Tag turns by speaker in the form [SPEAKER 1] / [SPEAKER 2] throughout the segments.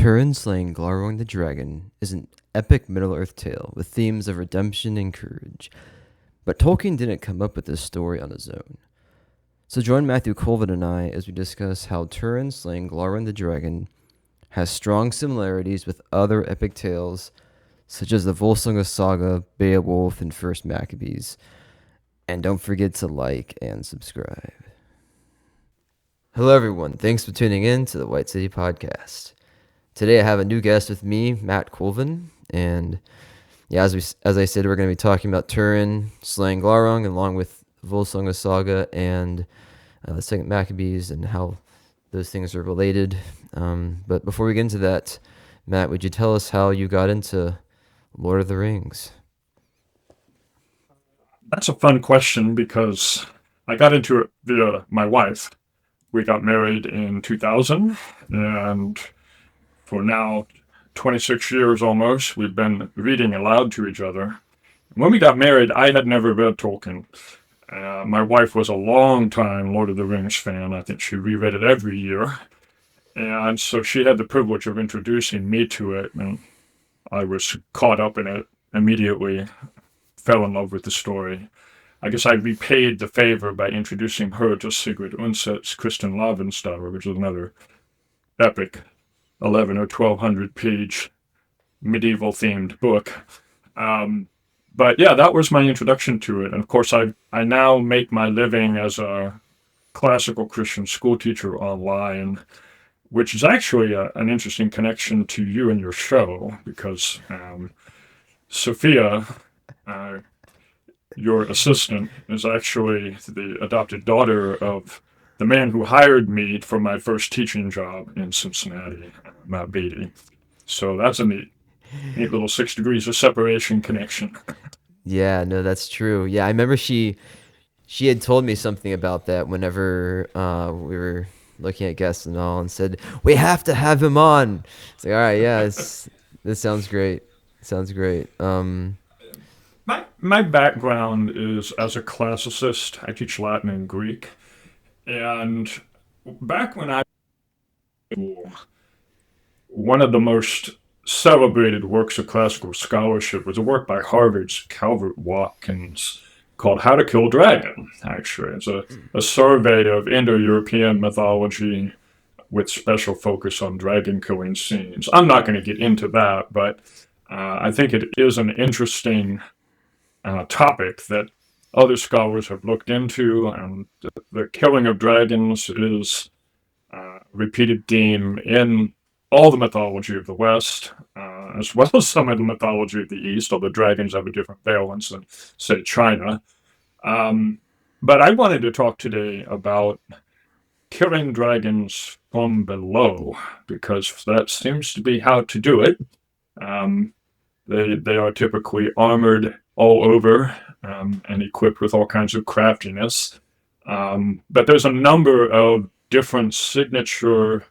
[SPEAKER 1] Turin slaying Glaurung the dragon is an epic Middle-earth tale with themes of redemption and courage. But Tolkien didn't come up with this story on his own. So join Matthew Colvin and I as we discuss how Turin slaying Glaurung the dragon has strong similarities with other epic tales such as the Volsunga Saga, Beowulf, and First Maccabees. And don't forget to like and subscribe. Hello everyone, thanks for tuning in to the White City Podcast. Today I have a new guest with me, Matt Colvin, and as I said, we're going to be talking about Turin slaying Glaurung along with Volsunga Saga and the Second Maccabees and how those things are related. But before we get into that, Matt, would you tell us how you got into Lord of the Rings?
[SPEAKER 2] That's a fun question because I got into it via my wife. We got married in 2000, and for now 26 years almost, we've been reading aloud to each other. When we got married, I had never read Tolkien. My wife was a long-time Lord of the Rings fan. I think she reread it every year. And so she had the privilege of introducing me to it, and I was caught up in it immediately, fell in love with the story. I guess I repaid the favor by introducing her to Sigurd Undset's Kristen Lavensdatter, which is another epic 11 or 1200 page medieval themed book. But yeah, that was my introduction to it. And of course, I now make my living as a classical Christian school teacher online, which is actually an interesting connection to you and your show, because Sophia, your assistant, is actually the adopted daughter of the man who hired me for my first teaching job in Cincinnati, Matt Beatty. So that's a neat little 6 degrees of separation connection.
[SPEAKER 1] Yeah, no, that's true. Yeah, I remember she had told me something about that whenever we were looking at guests and all, and said we have to have him on. It's like, all right, yeah, this sounds great. Sounds great.
[SPEAKER 2] My background is as a classicist. I teach Latin and Greek. And back when I was one of the most celebrated works of classical scholarship was a work by Harvard's Calvert Watkins called How to Kill a Dragon, actually. It's a survey of Indo-European mythology with special focus on dragon killing scenes. I'm not going to get into that, but I think it is an interesting topic that other scholars have looked into, and the killing of dragons is a repeated theme in all the mythology of the West, as well as some of the mythology of the East, although dragons have a different valence than, say, China. But I wanted to talk today about killing dragons from below, because that seems to be how to do it. They are typically armored all over and equipped with all kinds of craftiness. But there's a number of different signature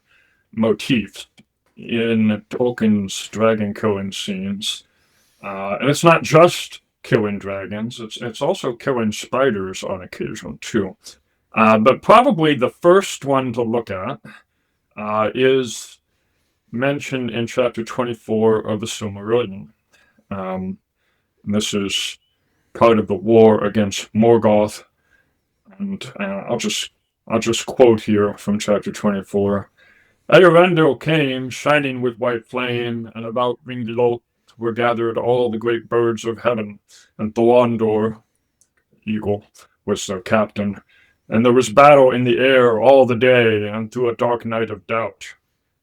[SPEAKER 2] motifs in Tolkien's dragon killing scenes. And it's not just killing dragons, it's also killing spiders on occasion too. But probably the first one to look at is mentioned in chapter 24 of the Silmarillion. And this is part of the war against Morgoth. And I'll just quote here from chapter 24. Earendil came, shining with white flame, and about Ringlot were gathered all the great birds of heaven, and Thorondor, eagle, was their captain. And there was battle in the air all the day, and through a dark night of doubt.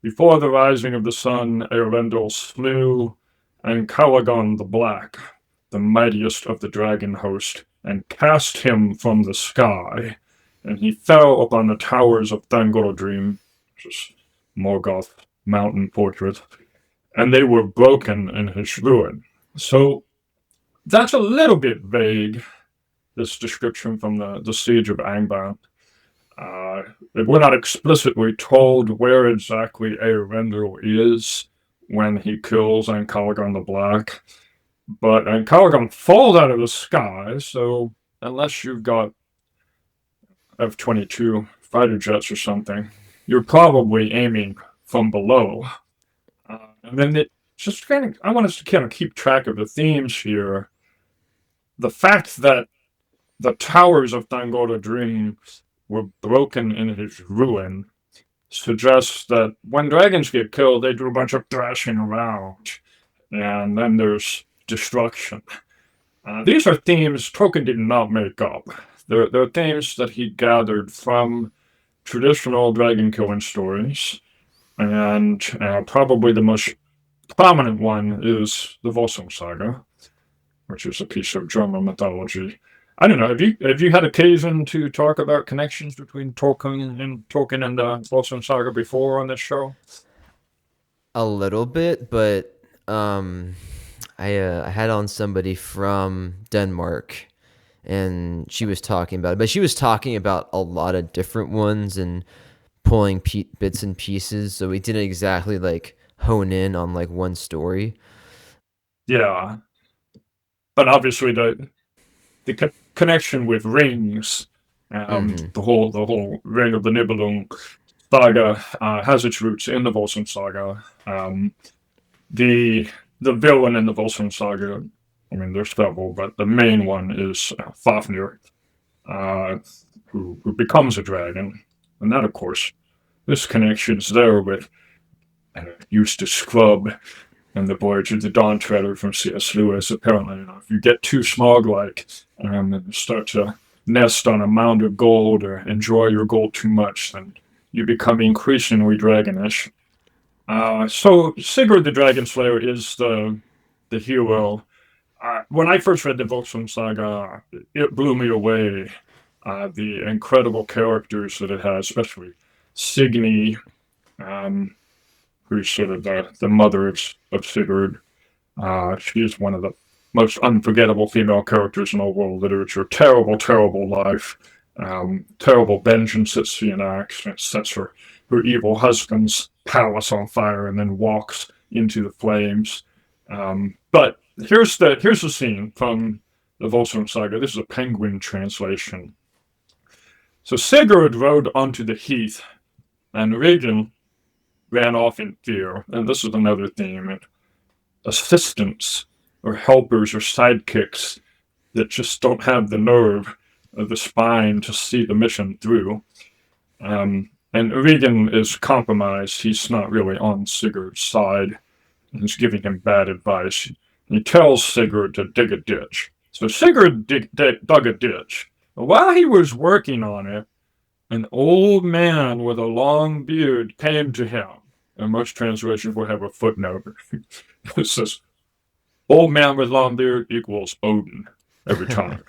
[SPEAKER 2] Before the rising of the sun, Earendil slew Ancalagon the Black, the mightiest of the dragon host, and cast him from the sky. And he fell upon the towers of Thangorodrim, which is Morgoth mountain portrait, and they were broken in his ruin. So that's a little bit vague, this description from the siege of Angband. We're not explicitly told where exactly Earendil is when he kills Ancalagon the Black, but Ancalagon falls out of the sky, so unless you've got F-22 fighter jets or something, you're probably aiming from below. And then it just kind of, I want us to kind of keep track of the themes here. The fact that the towers of Tangora Dream were broken in his ruin suggests that when dragons get killed, they do a bunch of thrashing around, and then there's destruction. These are themes Tolkien did not make up. They're themes that he gathered from traditional dragon killing stories, and probably the most prominent one is the Volsunga Saga, which is a piece of German mythology. I don't know. Have you had occasion to talk about connections between Tolkien and the Volsunga Saga before on this show?
[SPEAKER 1] A little bit, but I had on somebody from Denmark, and she was talking about it. But she was talking about a lot of different ones and pulling bits and pieces. So we didn't exactly like hone in on like one story.
[SPEAKER 2] Yeah, but obviously the connection with rings,
[SPEAKER 1] Mm-hmm.
[SPEAKER 2] the whole Ring of the Nibelung saga has its roots in the Volsung Saga. The the villain in the Volsung Saga, I mean, there's several, but the main one is Fafnir, uh, who becomes a dragon, and that, of course, this connection's there with Eustace Scrub and the Voyage of the Dawn Treader from C.S. Lewis. Apparently, if you get too Smaug-like and start to nest on a mound of gold or enjoy your gold too much, then you become increasingly dragonish. So Sigurd the Dragon Slayer is the hero. When I first read the Volsunga Saga, it blew me away. The incredible characters that it has, especially Signy, um, who's sort of the mother of Sigurd. She is one of the most unforgettable female characters in all world literature. Terrible, terrible life. Terrible vengeance that she enacts. It sets her evil husband's palace on fire and then walks into the flames. But here's the scene from the Volsunga Saga. This is a Penguin translation. So Sigurd rode onto the heath, and Regan ran off in fear. And this is another theme: assistants or helpers or sidekicks that just don't have the nerve of the spine to see the mission through. And Regan is compromised. He's not really on Sigurd's side. He's giving him bad advice. He tells Sigurd to dig a ditch. So Sigurd dug a ditch. While he was working on it, an old man with a long beard came to him. And most translations will have a footnote. It says, old man with long beard equals Odin every time.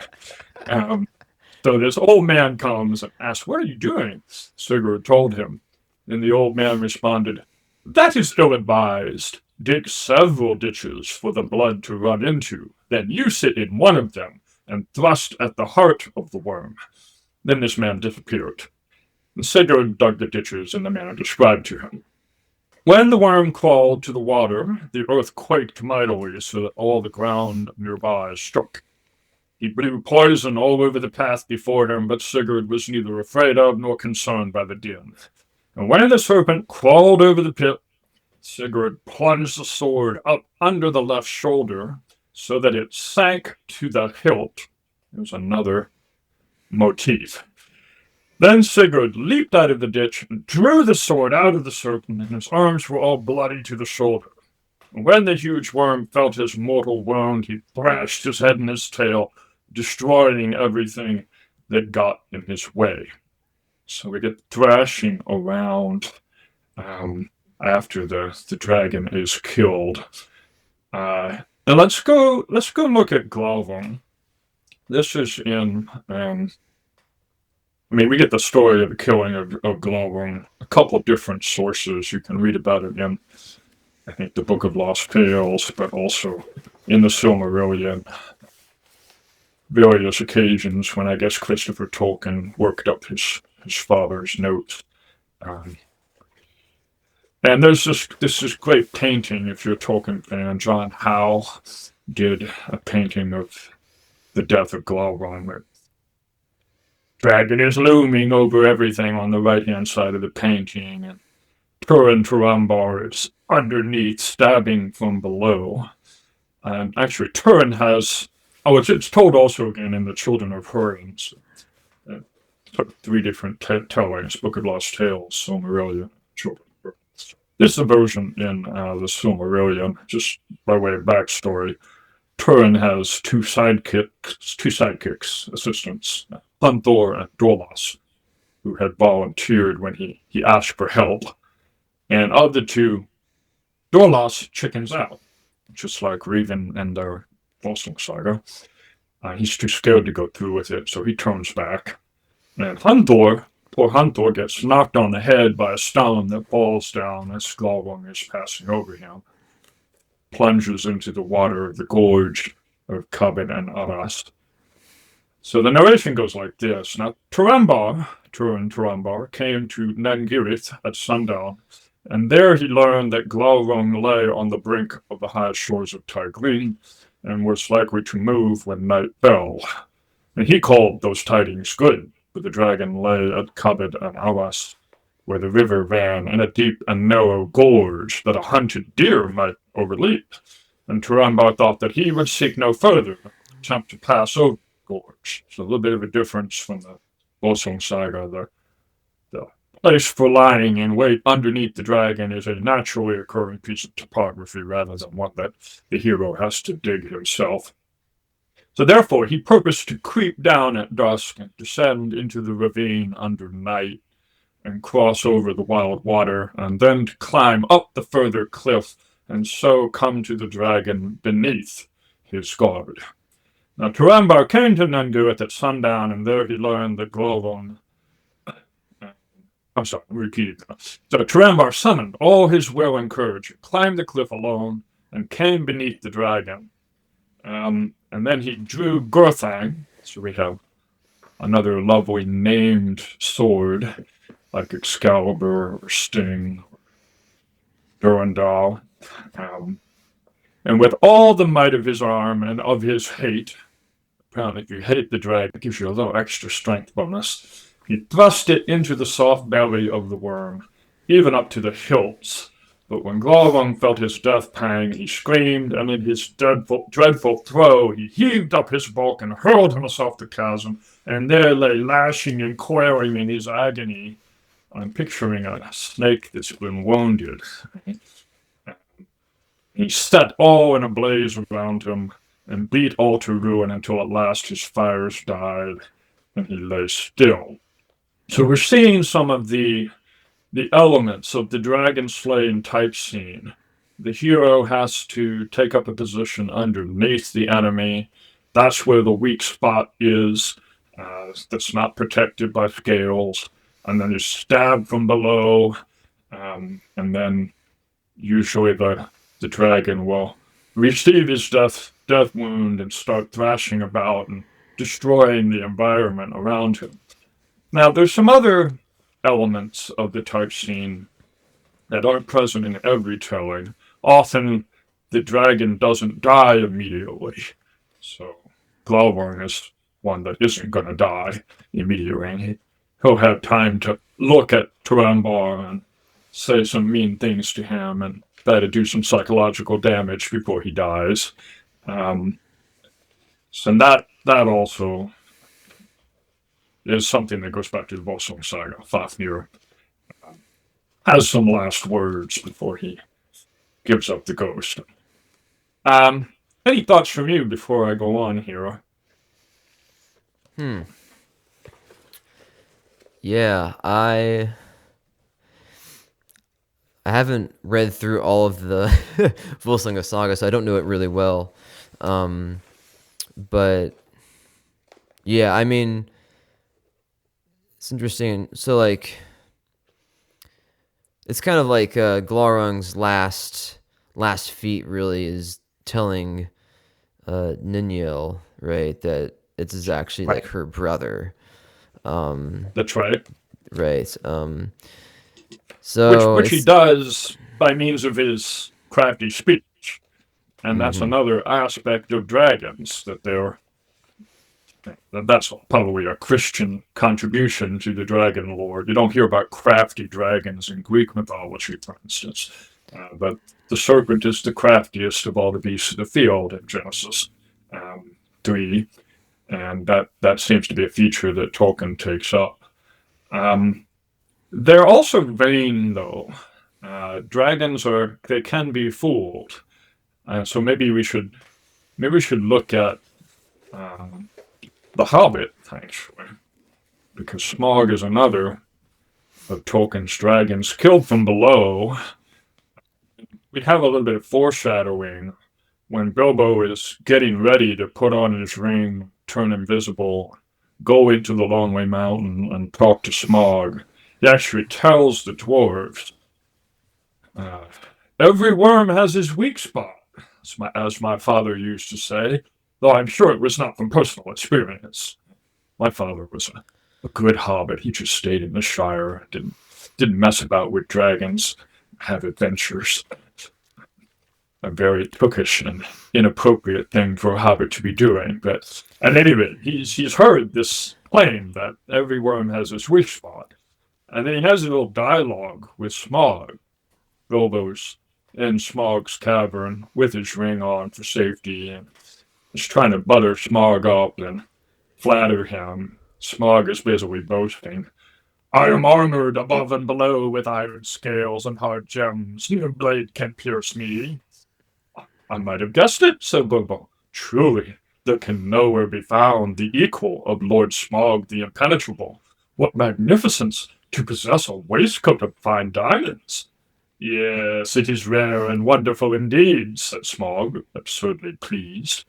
[SPEAKER 2] So this old man comes and asks, what are you doing? Sigurd told him. And the old man responded, that is ill advised. Dig several ditches for the blood to run into. Then you sit in one of them and thrust at the heart of the worm. Then this man disappeared. And Sigurd dug the ditches in the manner described to him. When the worm crawled to the water, the earth quaked mightily so that all the ground nearby shook. He blew poison all over the path before him, but Sigurd was neither afraid of nor concerned by the din. And when the serpent crawled over the pit, Sigurd plunged the sword up under the left shoulder so that it sank to the hilt. There's another motif. Then Sigurd leaped out of the ditch and drew the sword out of the serpent, and his arms were all bloody to the shoulder. And when the huge worm felt his mortal wound, he thrashed his head and his tail, destroying everything that got in his way. So we get thrashing around after the dragon is killed. And let's go look at Glaurung. This is in we get the story of the killing of Glaurung, a couple of different sources. You can read about it in, I think, the Book of Lost Tales, but also in the Silmarillion. Various occasions when I guess Christopher Tolkien worked up his father's notes. And there's this great painting, if you're a Tolkien fan. John Howe did a painting of the death of Glaurung, where dragon is looming over everything on the right-hand side of the painting, and Turin Turambar is underneath, stabbing from below. And actually, Turin has... Oh, it's told also again in the Children of Húrin. Three different tellings: Book of Lost Tales, Silmarillion, Children of Húrin. This is a version in the Silmarillion, just by way of backstory. Turin has two sidekicks, assistants, Hunthor and Dorlas, who had volunteered when he asked for help. And of the two, Dorlas chickens out, just like Regan and their Volsunga Saga. He's too scared to go through with it, so he turns back. And poor Hunthor, gets knocked on the head by a stone that falls down as Glaurung is passing over him. Plunges into the water of the gorge of Cabin and Aras. So the narration goes like this. Now, Turin Turambar came to Nangirith at sundown, and there he learned that Glaurung lay on the brink of the high shores of Tigrin, and was likely to move when night fell. And he called those tidings good, for the dragon lay at Cabin and Aras, where the river ran in a deep and narrow gorge that a hunted deer might overleap. And Turambar thought that he would seek no further, attempt to pass over the gorge. So a little bit of a difference from the Volsunga Saga. The place for lying in wait underneath the dragon is a naturally occurring piece of topography rather than one that the hero has to dig himself. So therefore he purposed to creep down at dusk and descend into the ravine under night, and cross over the wild water, and then to climb up the further cliff, and so come to the dragon beneath his guard. Now Turambar came to Nangirith at sundown, and there he learned that Glaurung... repeat. So Turambar summoned all his will and courage, climbed the cliff alone, and came beneath the dragon. And then he drew Gurthang, so we have another lovely named sword, like Excalibur or Sting, Earendil. And with all the might of his arm and of his hate, apparently if you hate the dragon, it gives you a little extra strength bonus, he thrust it into the soft belly of the worm, even up to the hilts. But when Glaurung felt his death pang, he screamed, and in his dreadful throe, he heaved up his bulk and hurled himself the chasm, and there lay lashing and coiling in his agony. I'm picturing a snake that's been wounded. He set all in a blaze around him, and beat all to ruin until at last his fires died, and he lay still. So we're seeing some of the elements of the dragon slaying type scene. The hero has to take up a position underneath the enemy. That's where the weak spot is, that's not protected by scales. And then he's stabbed from below, and then usually the dragon will receive his death wound and start thrashing about and destroying the environment around him. Now, there's some other elements of the type scene that aren't present in every telling. Often, the dragon doesn't die immediately. So, Glaurung is one that isn't going to die immediately. He'll have time to look at Turambar and say some mean things to him and try to do some psychological damage before he dies. So that also is something that goes back to the Volsunga Saga. Fafnir has some last words before he gives up the ghost. Any thoughts from you before I go on here?
[SPEAKER 1] Yeah, I haven't read through all of the Volsunga Saga, so I don't know it really well. But yeah, I mean, it's interesting. So like, it's kind of like Glaurung's last feat really is telling Ninjil, right, that it is actually like her brother.
[SPEAKER 2] That's right.
[SPEAKER 1] Right. So
[SPEAKER 2] which he does by means of his crafty speech, and that's another aspect of dragons, that they're That's probably a Christian contribution to the dragon lore. You don't hear about crafty dragons in Greek mythology, for instance. But the serpent is the craftiest of all the beasts of the field in Genesis 3, and that seems to be a feature that Tolkien takes up. They're also vain, though. Dragons they can be fooled, so maybe we should look at the Hobbit, actually, because Smaug is another of Tolkien's dragons killed from below. We have a little bit of foreshadowing when Bilbo is getting ready to put on his ring, turn invisible, go into the Lonely Mountain and talk to Smaug. He actually tells the dwarves, every worm has his weak spot, as my father used to say, though I'm sure it was not from personal experience. My father was a good hobbit. He just stayed in the Shire, didn't mess about with dragons, have adventures. A very bookish and inappropriate thing for a hobbit to be doing. But at any rate, he's heard this claim that every worm has its weak spot. And then he has a little dialogue with Smaug. Bilbo's in Smaug's cavern with his ring on for safety, and he's trying to butter Smaug up and flatter him. Smaug is basically boasting, I am armored above and below with iron scales and hard gems. No blade can pierce me. I might have guessed it, said Bilbo. Truly, there can nowhere be found the equal of Lord Smaug the Impenetrable. What magnificence to possess a waistcoat of fine diamonds! Yes, it is rare and wonderful indeed, said Smaug, absurdly pleased.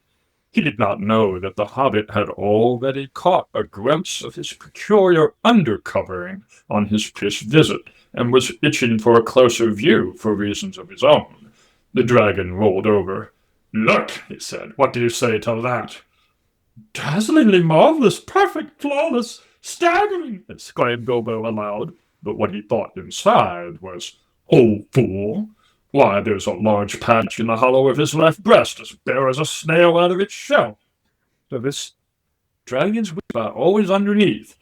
[SPEAKER 2] He did not know that the hobbit had already caught a glimpse of his peculiar undercovering on his first visit, and was itching for a closer view for reasons of his own. The dragon rolled over. Look, he said, what do you say to that? Dazzlingly marvelous, perfect, flawless, staggering, exclaimed Bilbo aloud, but what he thought inside was, oh, fool! Why, there's a large patch in the hollow of his left breast, as bare as a snail out of its shell. So this dragon's wings are always underneath.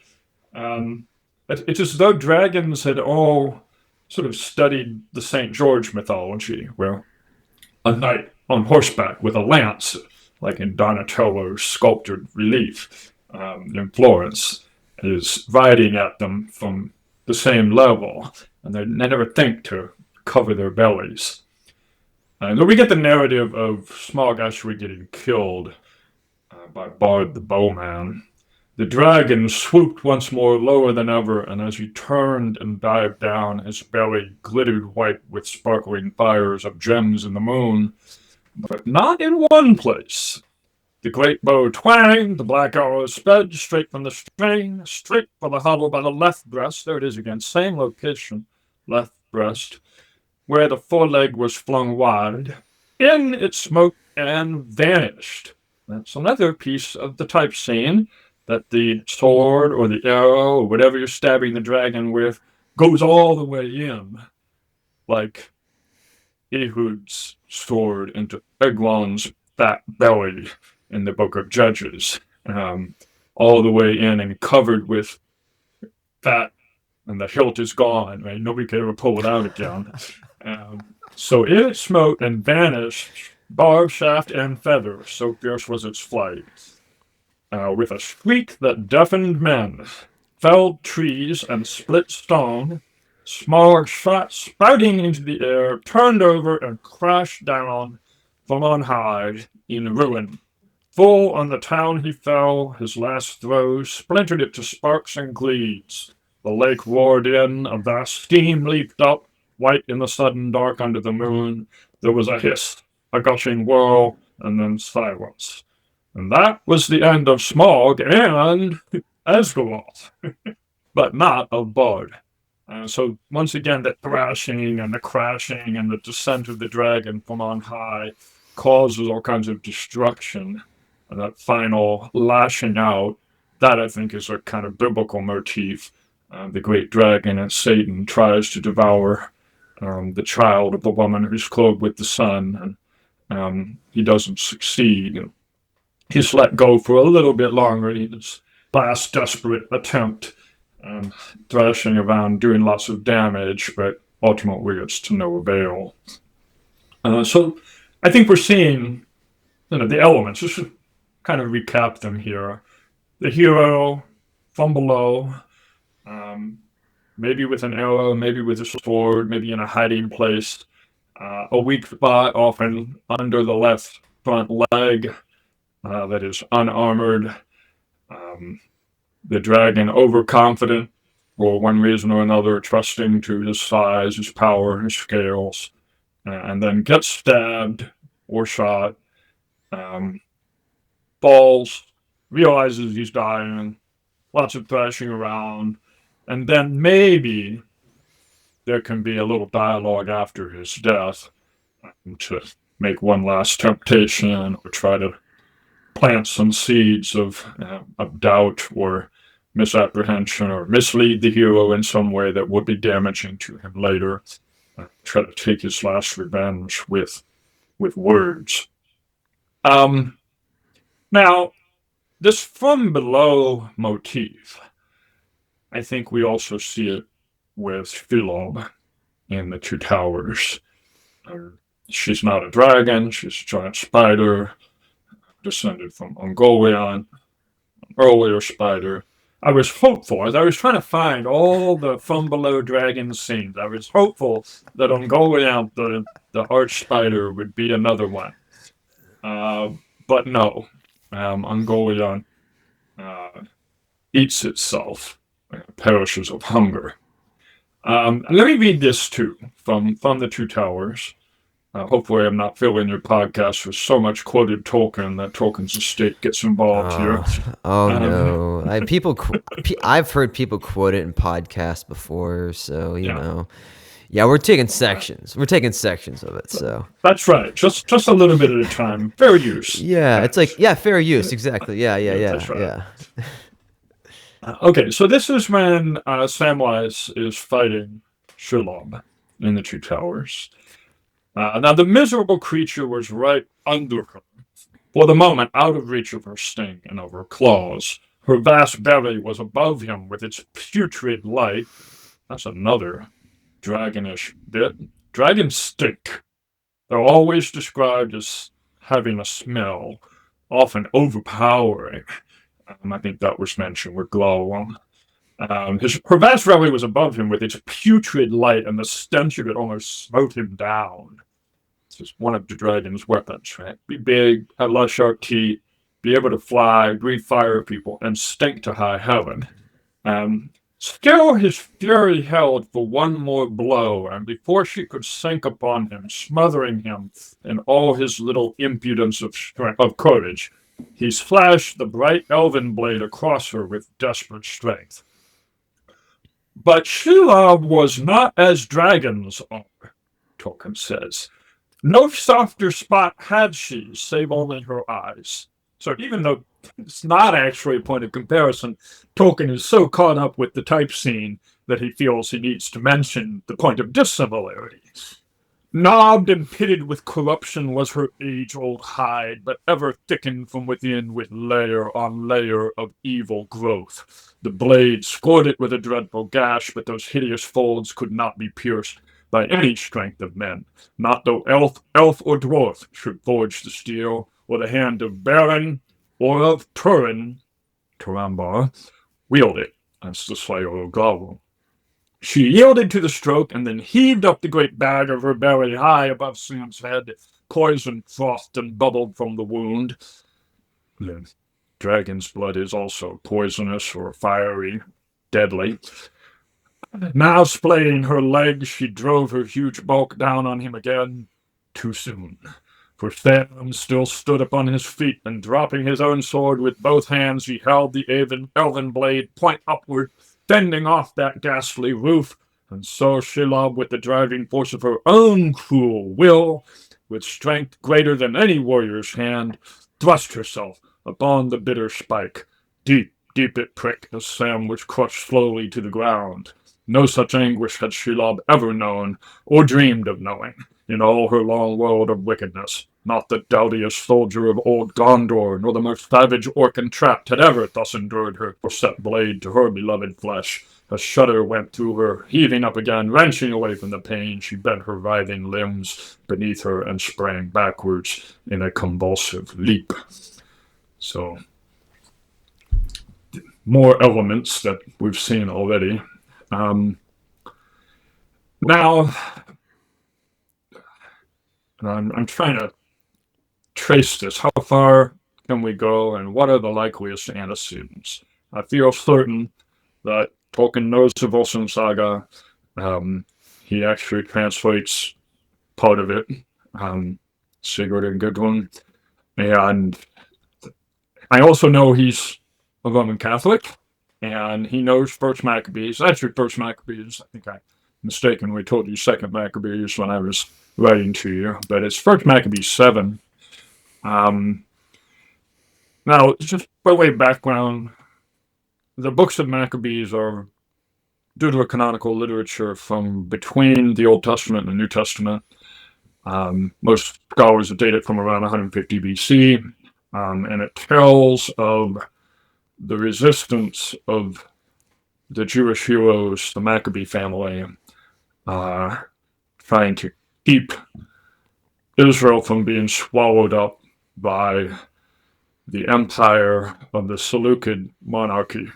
[SPEAKER 2] It's as though dragons had all sort of studied the St. George mythology, where a knight on horseback with a lance, like in Donatello's sculptured relief in Florence, is riding at them from the same level, and they never think to cover their bellies. And then we get the narrative of Smaug actually getting killed by Bard the Bowman. The dragon swooped once more lower than ever, and as he turned and dived down, his belly glittered white with sparkling fires of gems in the moon, but not in one place. The great bow twanged, the black arrow sped straight from the string, straight for the hollow by the left breast. There it is again, same location, left breast, where the foreleg was flung wide. In it smote and vanished. That's another piece of the type scene, that the sword or the arrow or whatever you're stabbing the dragon with goes all the way in, like Ehud's sword into Eglon's fat belly in the Book of Judges, all the way in and covered with fat, and the hilt is gone, right? Nobody can ever pull it out again. So it smote and vanished, barb, shaft, and feather, so fierce was its flight. With a shriek that deafened men, felled trees, and split stone, Smaug shot spouting into the air, turned over, and crashed down from on high in ruin. Full on the town he fell, his last throws splintered it to sparks and gleeds. The lake roared in, a vast steam leaped up, white in the sudden dark under the moon. There was a hiss, a gushing whirl, and then silence. And that was the end of Smaug and Esgaroth, but not of Bard. So once again, that thrashing and the crashing and the descent of the dragon from on high causes all kinds of destruction. And that final lashing out, that I think is a kind of biblical motif. The great dragon and Satan tries to devour the child of the woman who's clothed with the sun, and he doesn't succeed. he's let go for a little bit longer. His last desperate attempt, thrashing around, doing lots of damage, but ultimately it's to no avail. So I think we're seeing, the elements. Just to kind of recap them here. The hero from below, maybe with an arrow, maybe with a sword, maybe in a hiding place. A weak spot, often under the left front leg, that is unarmored. The dragon overconfident, for one reason or another, trusting to his size, his power, his scales, and then gets stabbed or shot, falls, realizes he's dying, lots of thrashing around, and then maybe there can be a little dialogue after his death to make one last temptation or try to plant some seeds of doubt or misapprehension or mislead the hero in some way that would be damaging to him later. Try to take his last revenge with words. Now, this from below motif, I think we also see it with Shelob in the Two Towers. She's not a dragon, she's a giant spider, descended from Ungoliant, an earlier spider. I was hopeful, as I was trying to find all the from below dragon scenes, I was hopeful that Ungoliant, the arch spider, would be another one. But no, Ungoliant eats itself, perishes of hunger. Let me read this too, from the Two Towers. Hopefully I'm not filling your podcast with so much quoted Tolkien that Tolkien's estate gets involved here.
[SPEAKER 1] No. I've heard people quote it in podcasts before, so, you know. Yeah, we're taking sections. We're taking sections of it, so.
[SPEAKER 2] That's right. Just a little bit at a time. Fair use.
[SPEAKER 1] Yeah, it's like, fair use, exactly. Yeah.
[SPEAKER 2] That's right. Okay, so this is when Samwise is fighting Shelob in the Two Towers. Now, the miserable creature was right under her, for the moment out of reach of her sting and of her claws. Her vast belly was above him with its putrid light. That's another dragonish bit. Dragons stink. They're always described as having a smell, often overpowering. I think that was mentioned with Glaurung. Her vast belly was above him with its putrid light, and the stench of it almost smote him down. This is one of the dragon's weapons, right? Be big, have a lot of sharp teeth, be able to fly, breathe fire at people, and stink to high heaven. Still his fury held for one more blow, and before she could sink upon him, smothering him in all his little impudence of courage, he slashed the bright elven blade across her with desperate strength. But Shelob was not as dragons are, Tolkien says. No softer spot had she, save only her eyes. So even though it's not actually a point of comparison, Tolkien is so caught up with the type scene that he feels he needs to mention the point of dissimilarity. Knobbed and pitted with corruption was her age-old hide, but ever thickened from within with layer on layer of evil growth. The blade scored it with a dreadful gash, but those hideous folds could not be pierced by any strength of men, not though elf or dwarf should forge the steel, or the hand of Baron or of Turin, Turambar, wield it as the slayer of Glaurung. She yielded to the stroke, and then heaved up the great bag of her belly high above Sam's head. Poison frothed and bubbled from the wound. The dragon's blood is also poisonous or fiery, deadly. Now splaying her legs, she drove her huge bulk down on him again, too soon. For Sam still stood upon his feet, and dropping his own sword with both hands, he held the elven blade point upward, fending off that ghastly roof, and so Shelob, with the driving force of her own cruel will, with strength greater than any warrior's hand, thrust herself upon the bitter spike. Deep it pricked as Sam was crushed slowly to the ground. No such anguish had Shelob ever known, or dreamed of knowing. in all her long world of wickedness. Not the doughtiest soldier of old Gondor, nor the most savage orc entrapped had ever thus endured her set blade to her beloved flesh. A shudder went through her, heaving up again, wrenching away from the pain. She bent her writhing limbs beneath her and sprang backwards in a convulsive leap. So, more elements that we've seen already. Now, I'm trying to trace this. How far can we go, and what are the likeliest antecedents? I feel certain that Tolkien knows the Volsunga Saga. He actually translates part of it, Sigurd and Glaurung. And I also know he's a Roman Catholic, and he knows First Maccabees. Actually, First Maccabees. I think I mistakenly told you Second Maccabees when I was writing to you, but it's First Maccabees 7. Now, just by way of background, the books of Maccabees are deuterocanonical literature from between the Old Testament and the New Testament. Most scholars date it from around 150 BC, and it tells of the resistance of the Jewish heroes, the Maccabee family, trying to keep Israel from being swallowed up by the empire of the Seleucid monarchy.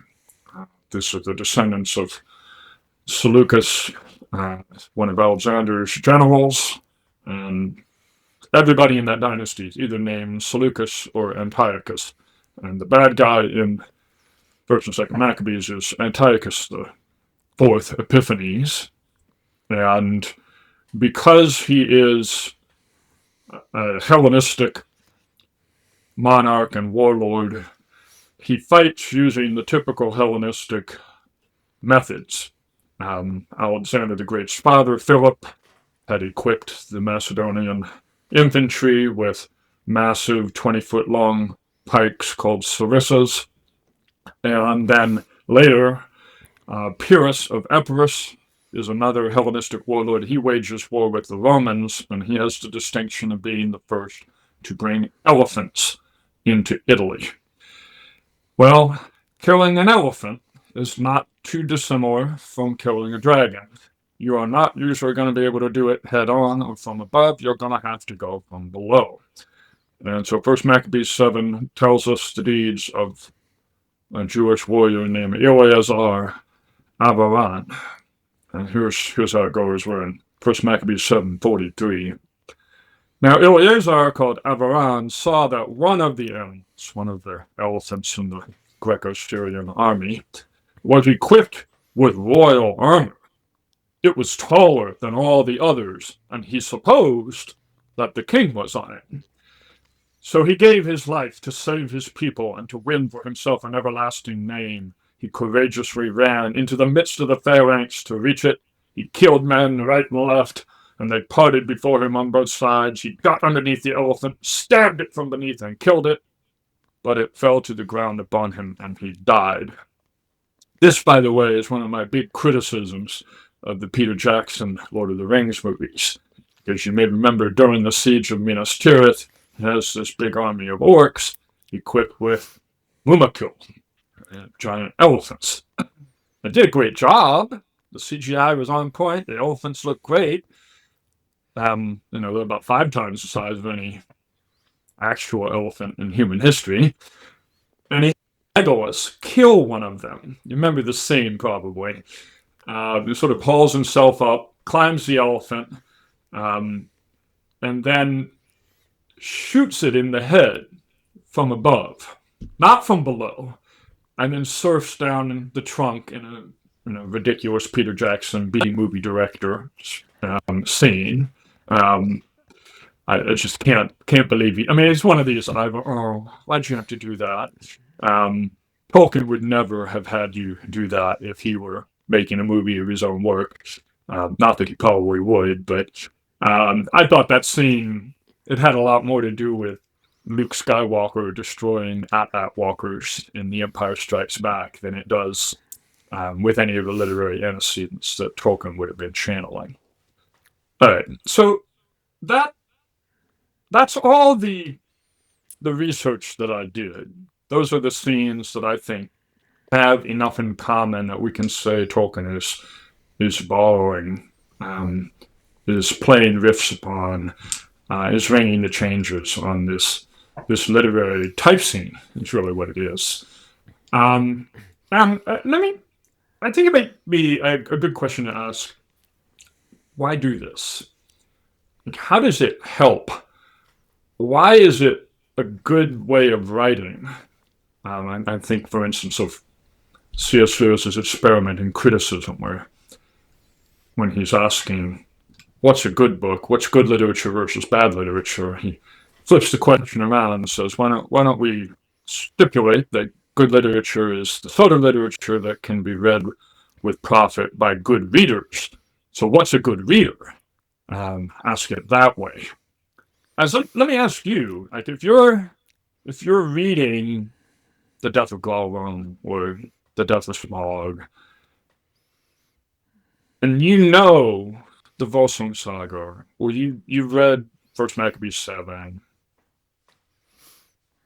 [SPEAKER 2] This is the descendants of Seleucus, one of Alexander's generals, and everybody in that dynasty is either named Seleucus or Antiochus. And the bad guy in First and Second Maccabees is Antiochus the Fourth Epiphanes. And because he is a Hellenistic monarch and warlord, he fights using the typical Hellenistic methods. Alexander the Great's father, Philip, had equipped the Macedonian infantry with massive 20-foot-long pikes called sarissas. And then later, Pyrrhus of Epirus is another Hellenistic warlord. He wages war with the Romans, and he has the distinction of being the first to bring elephants into Italy. Well, killing an elephant is not too dissimilar from killing a dragon. You are not usually going to be able to do it head on or from above. You're going to have to go from below. And so First Maccabees 7 tells us the deeds of a Jewish warrior named Eleazar Avaran. And here's how it goes. We're in First Maccabees 7:43. Now Eleazar, called Avaran, saw that one of the elephants in the Greco-Syrian army, was equipped with royal armor. It was taller than all the others, and he supposed that the king was on it. So he gave his life to save his people and to win for himself an everlasting name. He courageously ran into the midst of the phalanx to reach it. He killed men right and left, and they parted before him on both sides. He got underneath the elephant, stabbed it from beneath, and killed it. But it fell to the ground upon him, and he died. This, by the way, is one of my big criticisms of the Peter Jackson Lord of the Rings movies. Because you may remember during the siege of Minas Tirith, he has this big army of orcs equipped with Mumakil, giant elephants. They did a great job. The CGI was on point. The elephants looked great. They're about 5 times the size of any actual elephant in human history. And he had Legolas kill one of them. You remember the scene, probably. He sort of hauls himself up, climbs the elephant, and then shoots it in the head from above, not from below, and then surfs down the trunk in a ridiculous Peter Jackson B-movie director scene. I just can't believe it. I mean, it's one of these. Why'd you have to do that? Tolkien would never have had you do that if he were making a movie of his own work. Not that he probably would, but I thought that scene, it had a lot more to do with Luke Skywalker destroying AT-AT walkers in The Empire Strikes Back than it does with any of the literary antecedents that Tolkien would have been channeling. All right, so that that's all the research that I did. Those are the scenes that I think have enough in common that we can say Tolkien is borrowing, is playing riffs upon, is ringing the changes on this literary type scene. Is really what it is. Um, I think it might be a good question to ask. Why do this? Like, how does it help? Why is it a good way of writing? I think, for instance, of C.S. Lewis's experiment in criticism, where when he's asking, what's a good book? What's good literature versus bad literature? He flips the question around and says, why don't we stipulate that good literature is the sort of literature that can be read with profit by good readers. So what's a good reader? Ask it that way. Let me ask you, like, if you're reading The Death of Glaurung or The Death of Smaug, and you know the Volsunga Saga, or you read First Maccabees 7,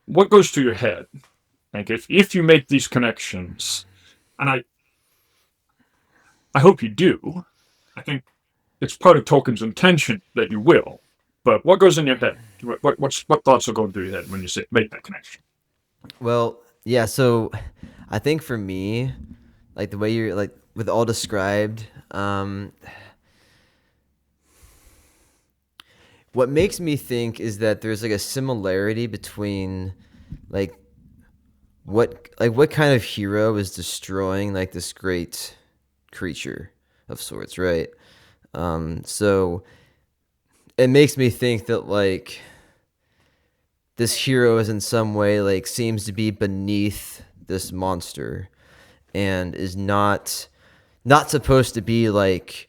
[SPEAKER 2] what goes through your head? Like, if you make these connections, and I hope you do, I think it's part of Tolkien's intention that you will. But what goes in your head? What thoughts are going through your head when you make that connection?
[SPEAKER 1] Well, yeah, so I think for me, like the way you're like with all described, what makes me think is that there's like a similarity between like what kind of hero is destroying like this great creature of sorts, right? So it makes me think that like this hero is in some way like seems to be beneath this monster and is not supposed to be like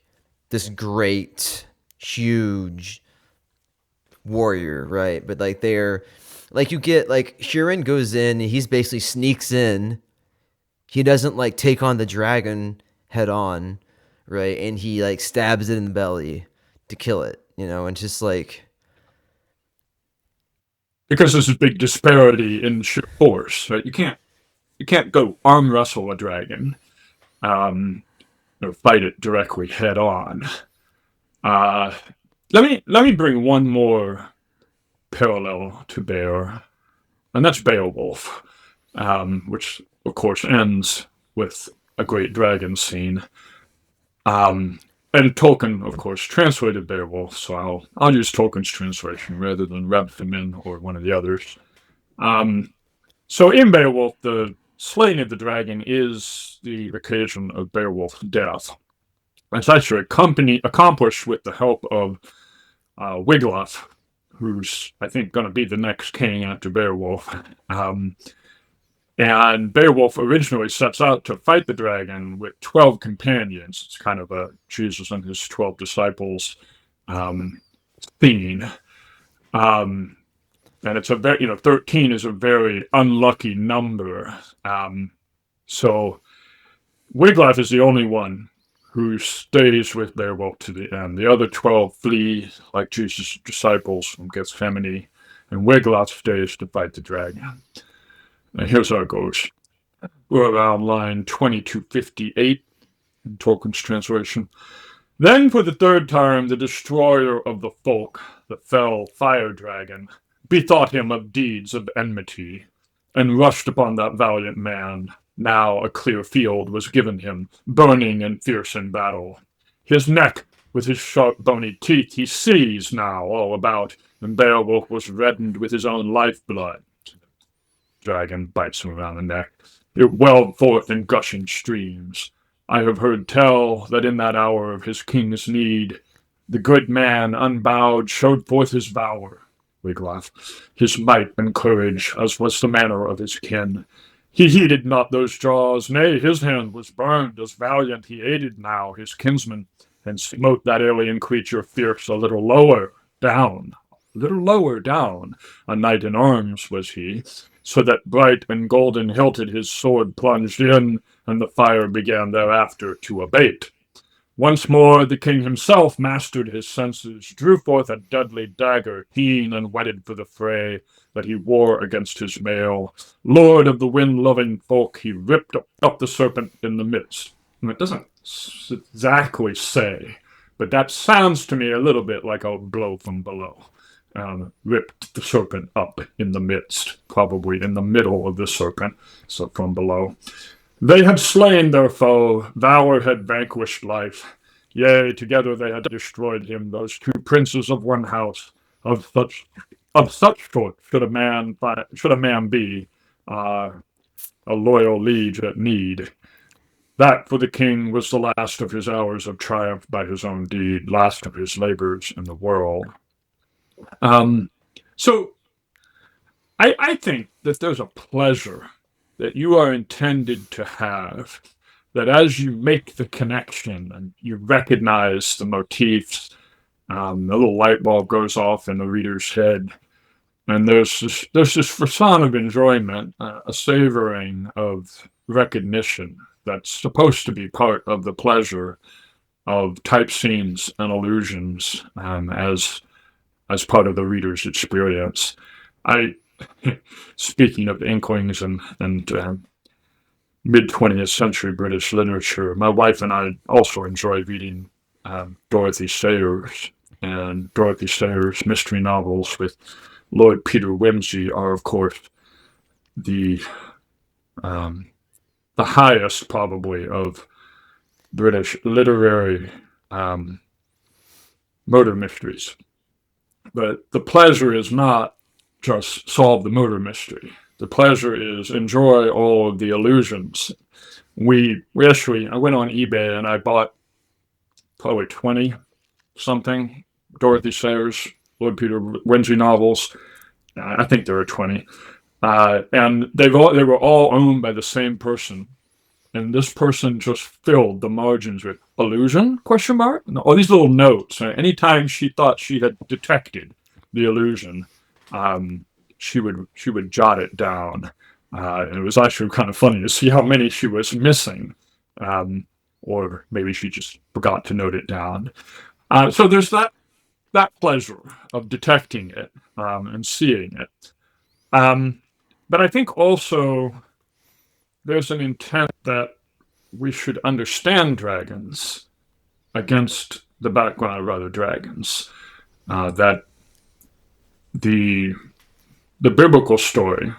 [SPEAKER 1] this great huge warrior, right? But like they're like you get like Turin goes in, he's basically sneaks in. He doesn't like take on the dragon head on, right? And he like stabs it in the belly to kill it, and just like
[SPEAKER 2] Because there's a big disparity in sheer force, right? You can't go arm wrestle a dragon, or fight it directly head on. Uh, let me bring one more parallel to bear, and that's Beowulf, which of course ends with a great dragon scene. And Tolkien, of course, translated Beowulf, so I'll use Tolkien's translation rather than Rabfimin or one of the others. So in Beowulf, the slaying of the dragon is the occasion of Beowulf's death. It's actually accomplished with the help of Wiglaf, who's, I think, going to be the next king after Beowulf. And Beowulf originally sets out to fight the dragon with 12 companions. It's kind of a Jesus and his 12 disciples theme. And it's a very, 13 is a very unlucky number. So Wiglaf is the only one who stays with Beowulf to the end. The other 12 flee like Jesus' disciples from Gethsemane, and Wiglaf stays to fight the dragon. And here's how it goes. We're around line 2258 in Tolkien's translation. Then for the third time, the destroyer of the folk, the fell fire dragon, bethought him of deeds of enmity, and rushed upon that valiant man. Now a clear field was given him, burning and fierce in battle. His neck, with his sharp bony teeth, he seized now all about, and Beowulf was reddened with his own lifeblood. Dragon bites him around the neck. It welled forth in gushing streams. I have heard tell that in that hour of his king's need, the good man, unbowed, showed forth his valor, Wiglaf, his might and courage, as was the manner of his kin. He heeded not those jaws, nay, his hand was burned, as valiant he aided now his kinsman, and smote that alien creature fierce a little lower down. A knight in arms was he, so that bright and golden hilted his sword plunged in, and the fire began thereafter to abate. Once more the king himself mastered his senses, drew forth a deadly dagger, keen and whetted for the fray, that he wore against his mail. Lord of the wind-loving folk, he ripped up the serpent in the midst. And it doesn't exactly say, but that sounds to me a little bit like a blow from below. Ripped the serpent up in the midst, probably in the middle of the serpent, so from below. They had slain their foe, valor had vanquished life. Yea, together they had destroyed him, those two princes of one house. Of such sort should a man be, a loyal liege at need. That for the king was the last of his hours of triumph by his own deed, last of his labors in the world. So I think that there's a pleasure that you are intended to have, that as you make the connection and you recognize the motifs, a little light bulb goes off in the reader's head, and there's this frisson of enjoyment, a savoring of recognition that's supposed to be part of the pleasure of type scenes and illusions, as part of the reader's experience. Speaking of inklings and mid-20th century British literature, my wife and I also enjoy reading Dorothy Sayers, and Dorothy Sayers' mystery novels with Lord Peter Wimsey are, of course, the highest, probably, of British literary murder mysteries. But the pleasure is not just solve the murder mystery. The pleasure is enjoy all of the illusions. I went on eBay and I bought probably 20 something Dorothy Sayers, Lord Peter Wimsey novels. I think there were 20. And they were all owned by the same person. And this person just filled the margins with illusion, ? And all these little notes. Anytime she thought she had detected the illusion, she would jot it down. And it was actually kind of funny to see how many she was missing. Or maybe she just forgot to note it down. So there's that pleasure of detecting it and seeing it. But I think also there's an intent that we should understand dragons against the background of other dragons. That the biblical story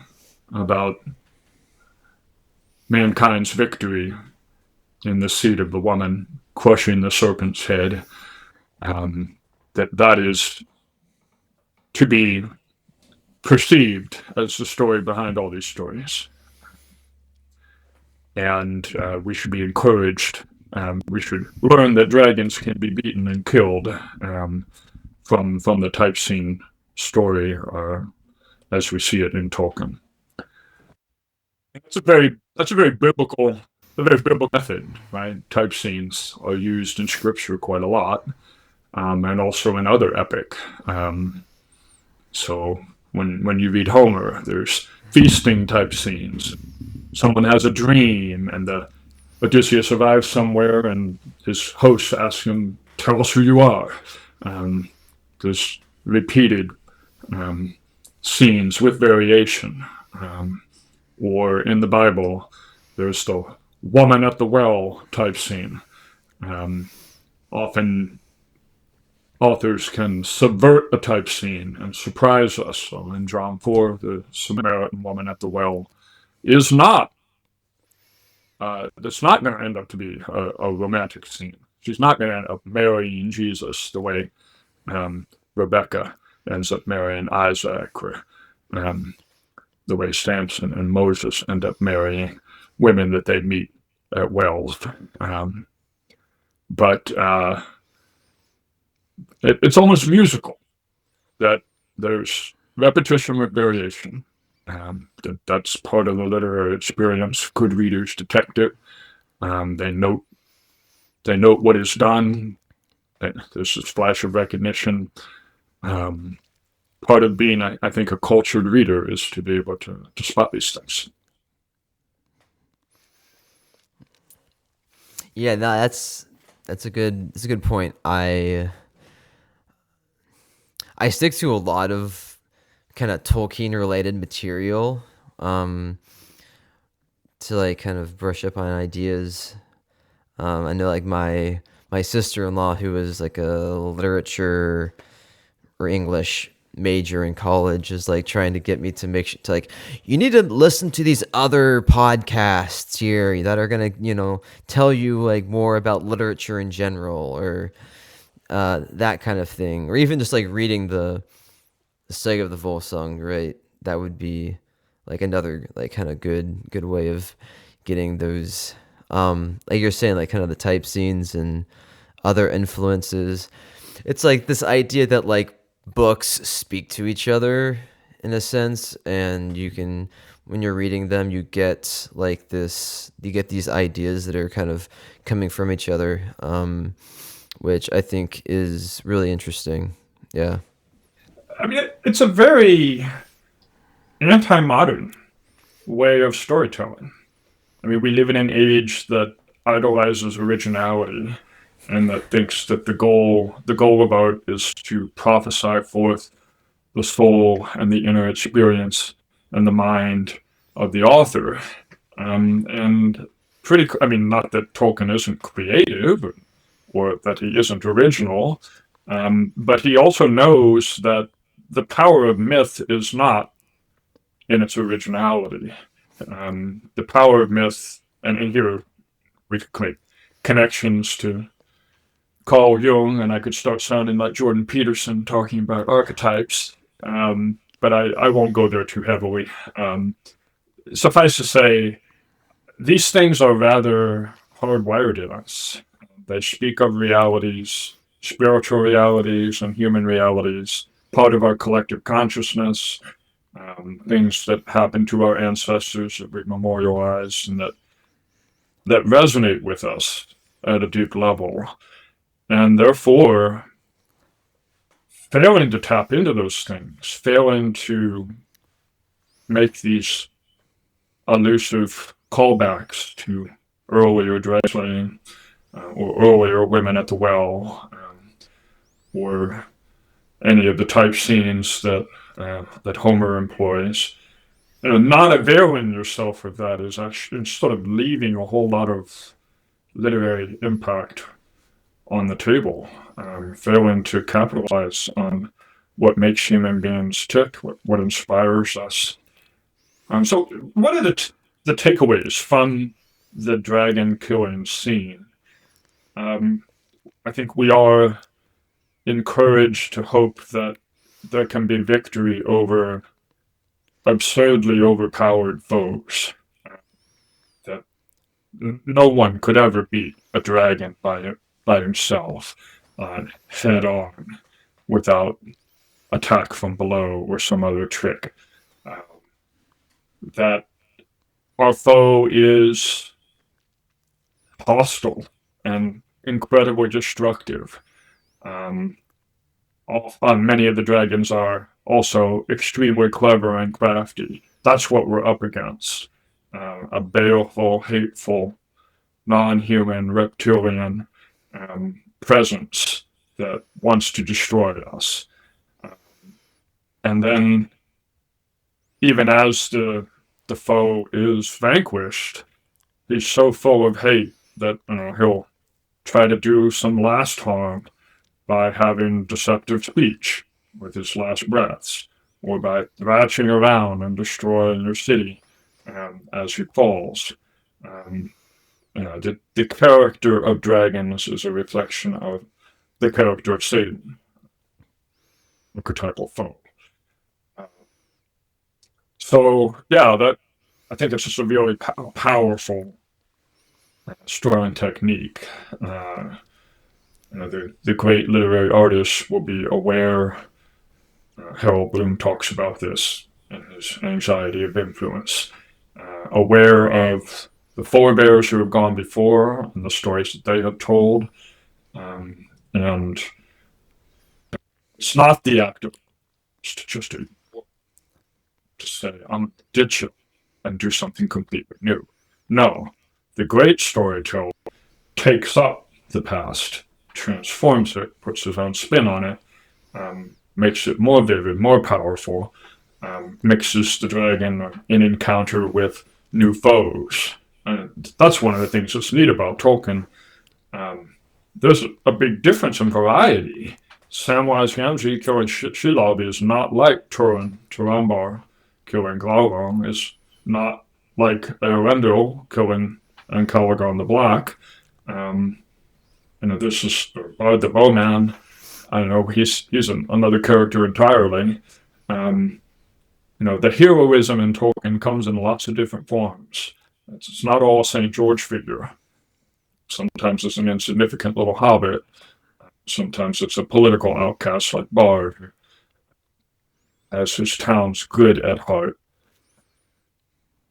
[SPEAKER 2] about mankind's victory in the seed of the woman crushing the serpent's head, that is to be perceived as the story behind all these stories. And we should be encouraged. We should learn that dragons can be beaten and killed from the type scene story, as we see it in Tolkien. That's a very biblical method, right? Type scenes are used in scripture quite a lot, and also in other epic. So when you read Homer, there's feasting type scenes. Someone has a dream, and Odysseus arrives somewhere, and his host asks him, "Tell us who you are." There's repeated scenes with variation. Or in the Bible, there's the woman at the well type scene. Often authors can subvert a type scene and surprise us. So in John 4, the Samaritan woman at the well is not, it's not going to end up to be a romantic scene. She's not going to end up marrying Jesus the way Rebecca ends up marrying Isaac, or the way Samson and Moses end up marrying women that they meet at wells. But it's almost musical, that there's repetition with variation. That's part of the literary experience. Good readers detect it. They note what is done. There's this flash of recognition. Part of being, I think, a cultured reader is to be able to spot these things.
[SPEAKER 1] Yeah, no, That's a good point. I stick to a lot of kind of Tolkien related material, um, to like kind of brush up on ideas. I know like my sister-in-law, who was like a literature or English major in college, is like trying to get me to make sure to like, you need to listen to these other podcasts here that are gonna, tell you like more about literature in general, or that kind of thing, or even just like reading the Saga of the Volsung, right? That would be like another like kind of good way of getting those, like you're saying, like kind of the type scenes and other influences. It's like this idea that like books speak to each other in a sense, and you can, when you're reading them, you get these ideas that are kind of coming from each other, which I think is really interesting. Yeah.
[SPEAKER 2] I mean, it's a very anti-modern way of storytelling. I mean, we live in an age that idolizes originality and that thinks that the goal of art is to prophesy forth the soul and the inner experience and the mind of the author. And I mean, not that Tolkien isn't creative or that he isn't original, but he also knows that the power of myth is not in its originality. The power of myth, and here we could make connections to Carl Jung, and I could start sounding like Jordan Peterson talking about archetypes, but I won't go there too heavily. Suffice to say, these things are rather hardwired in us. They speak of realities, spiritual realities, and human realities, part of our collective consciousness, things that happened to our ancestors that we memorialize and that resonate with us at a deep level. And therefore, failing to tap into those things, failing to make these elusive callbacks to earlier drag slaying, or earlier women at the well, or any of the type scenes that Homer employs. Not availing yourself of that is actually sort of leaving a whole lot of literary impact on the table, failing to capitalize on what makes human beings tick, what inspires us. So, what are the takeaways from the dragon killing scene? I think we are encouraged to hope that there can be victory over absurdly overpowered foes. That no one could ever beat a dragon by himself, head on, without attack from below or some other trick. Uh, that our foe is hostile and incredibly destructive. Um, Many of the dragons are also extremely clever and crafty. That's what we're up against. A baleful, hateful, non-human reptilian presence that wants to destroy us. And then, even as the foe is vanquished, he's so full of hate that he'll try to do some last harm by having deceptive speech with his last breaths, or by thrashing around and destroying your city as he falls. Um, the character of dragons is a reflection of the character of Satan, archetypal foe. So yeah, that I think it's just a really powerful storytelling technique. The great literary artists will be aware. Harold Bloom talks about this in his Anxiety of Influence. Aware of the forebears who have gone before and the stories that they have told. And it's not the act of just to say, I'm ditch it and do something completely new. No, the great storyteller takes up the past, transforms it, puts his own spin on it, makes it more vivid, more powerful, mixes the dragon in encounter with new foes. And that's one of the things that's neat about Tolkien. There's a big difference in variety. Samwise Gamgee killing Shelob is not like Turin, Turambar killing Glaurung, is not like Earendil killing Ancalagon the Black. This is the Bowman. I don't know, he's another character entirely. The heroism in Tolkien comes in lots of different forms. It's not all a St. George figure. Sometimes it's an insignificant little hobbit. Sometimes it's a political outcast like Bard, who has his town's good at heart.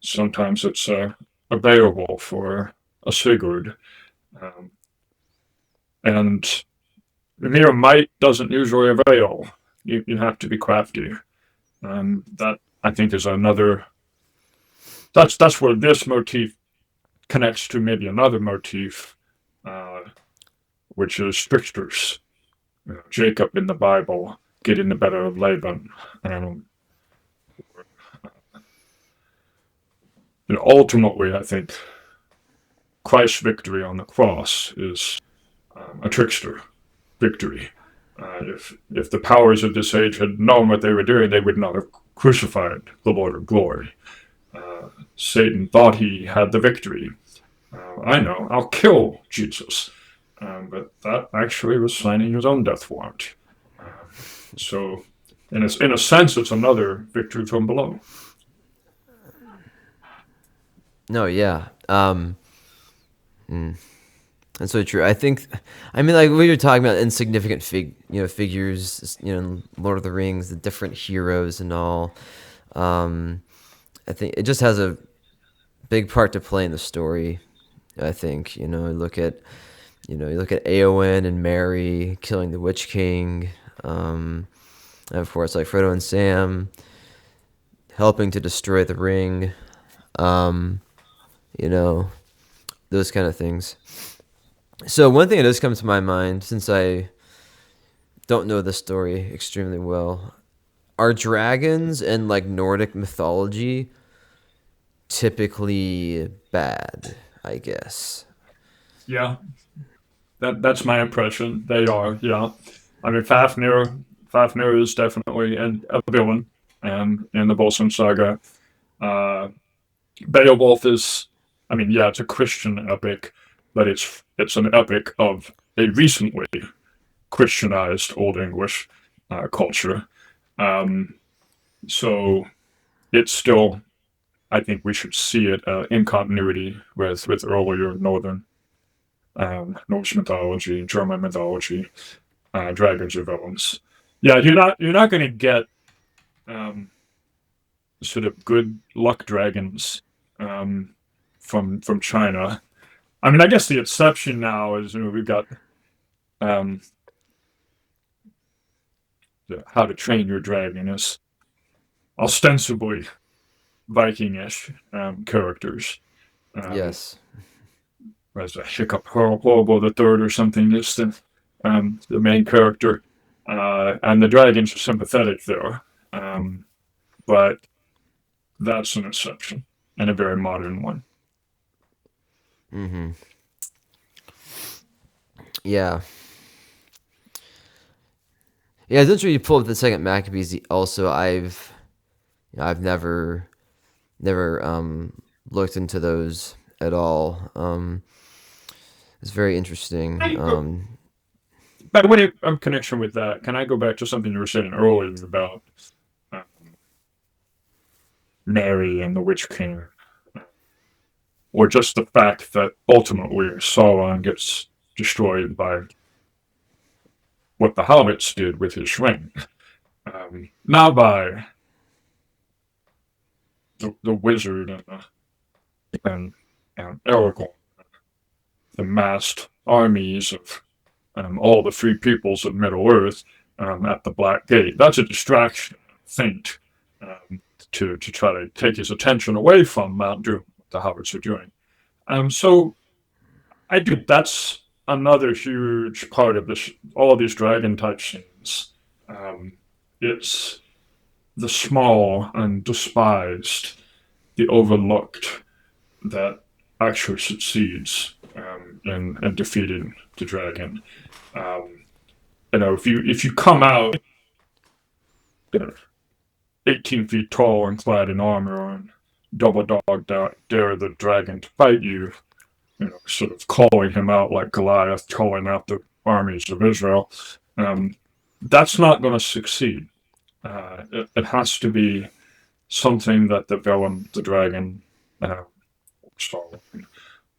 [SPEAKER 2] Sometimes it's a Beowulf or a Sigurd. And mere might doesn't usually avail. You have to be crafty. That, I think, is another... That's where this motif connects to maybe another motif, which is tricksters. Jacob in the Bible getting the better of Laban. Ultimately, I think Christ's victory on the cross is a trickster victory. If the powers of this age had known what they were doing, they would not have crucified the Lord of glory. Satan thought he had the victory. I know, I'll kill Jesus. But that actually was signing his own death warrant. So, in a sense, it's another victory from below.
[SPEAKER 1] No, yeah. That's so true. Like we were talking about insignificant figures, Lord of the Rings, the different heroes and all. I think it just has a big part to play in the story. I think, you look at Eowyn and Merry killing the Witch King. And of course, like Frodo and Sam helping to destroy the ring. Those kind of things. So one thing that does come to my mind, since I don't know the story extremely well, are dragons in like Nordic mythology typically bad, I guess?
[SPEAKER 2] Yeah, that's my impression. They are, yeah. I mean, Fafnir is definitely a villain, in the Volsunga Saga. Beowulf is, it's a Christian epic, but it's an epic of a recently Christianized Old English culture. So it's still, I think we should see it in continuity with earlier Norse mythology, German mythology, dragons or villains. Yeah, you're not going to get sort of good luck dragons from China. I guess the exception now is we've got How to Train Your Dragon is ostensibly Viking-ish characters.
[SPEAKER 1] Yes.
[SPEAKER 2] There's a Hiccup Horrible the Third or something is the main character, and the dragons are sympathetic there, but that's an exception and a very modern one.
[SPEAKER 1] Mm-hmm. Yeah. Yeah, it's interesting you pull up the second Maccabees. Also, I've never looked into those at all. It's very interesting.
[SPEAKER 2] By the way, in connection with that, can I go back to something you were saying earlier about Mary and the Witch King? Or just the fact that ultimately Sauron gets destroyed by what the hobbits did with his ring. Not by the wizard and Aragorn, the massed armies of all the free peoples of Middle-earth at the Black Gate. That's a distraction, feint, to try to take his attention away from Mount Doom, what the hobbits are doing. So I think that's another huge part of this, all these dragon type scenes. Um, it's the small and despised, the overlooked that actually succeeds in defeating the dragon. Um, if you come out, 18 feet tall and clad in armor and double dog dare the dragon to fight you, sort of calling him out like Goliath calling out the armies of Israel, um, that's not going to succeed. It has to be something that the villain, the dragon, uh,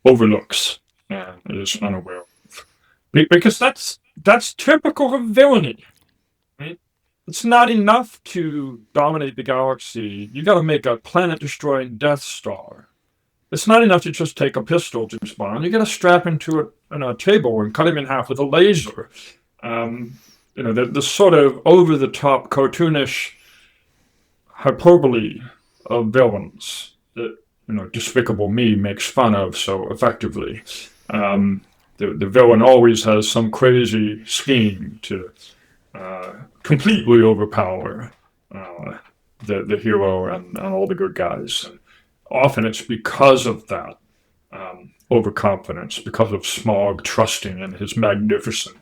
[SPEAKER 2] overlooks and is unaware of. Because that's typical of villainy, right? It's not enough to dominate the galaxy. You got to make a planet-destroying Death Star. It's not enough to just take a pistol to spawn. You got to strap him to a table and cut him in half with a laser. The sort of over-the-top, cartoonish hyperbole of villains that Despicable Me makes fun of so effectively. The villain always has some crazy scheme to completely overpower the hero and all the good guys. And often it's because of that overconfidence, because of Smaug trusting in his magnificent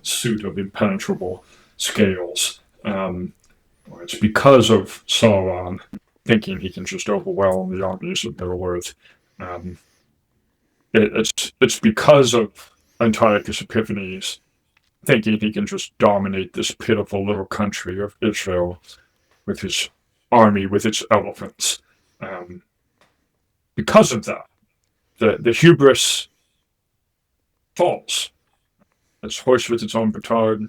[SPEAKER 2] suit of impenetrable scales. Or it's because of Sauron thinking he can just overwhelm the armies of Middle-earth. It's because of Antiochus Epiphanes thinking he can just dominate this pitiful little country of Israel with his army, with its elephants. Because of that, the hubris falls. It's hoist with its own petard.